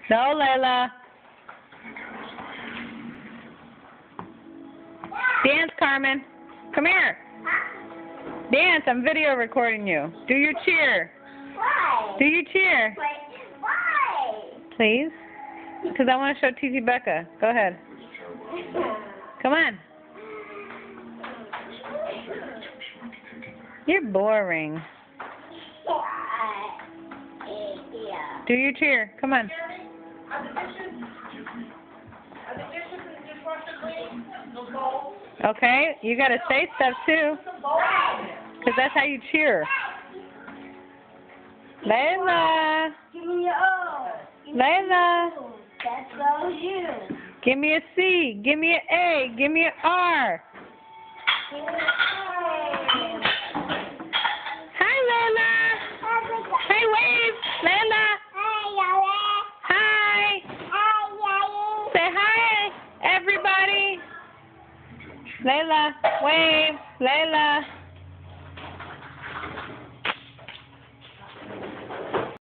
No, Layla. Dance, Carmen. Come here. Dance. I'm video recording you. Do your cheer. Why? Do your cheer. Why? Please. Because I want to show TT Becca. Go ahead. Come on. You're boring. Do your cheer. Come on. Okay, you got to say stuff too. Because that's how you cheer. Layla. Give me your O. Layla. That's all you. Give me a C. Give me an A. Give me an R. Hi, Layla. Hey, wave. Layla. Hi. Say hi, everybody. Layla, wave. Layla.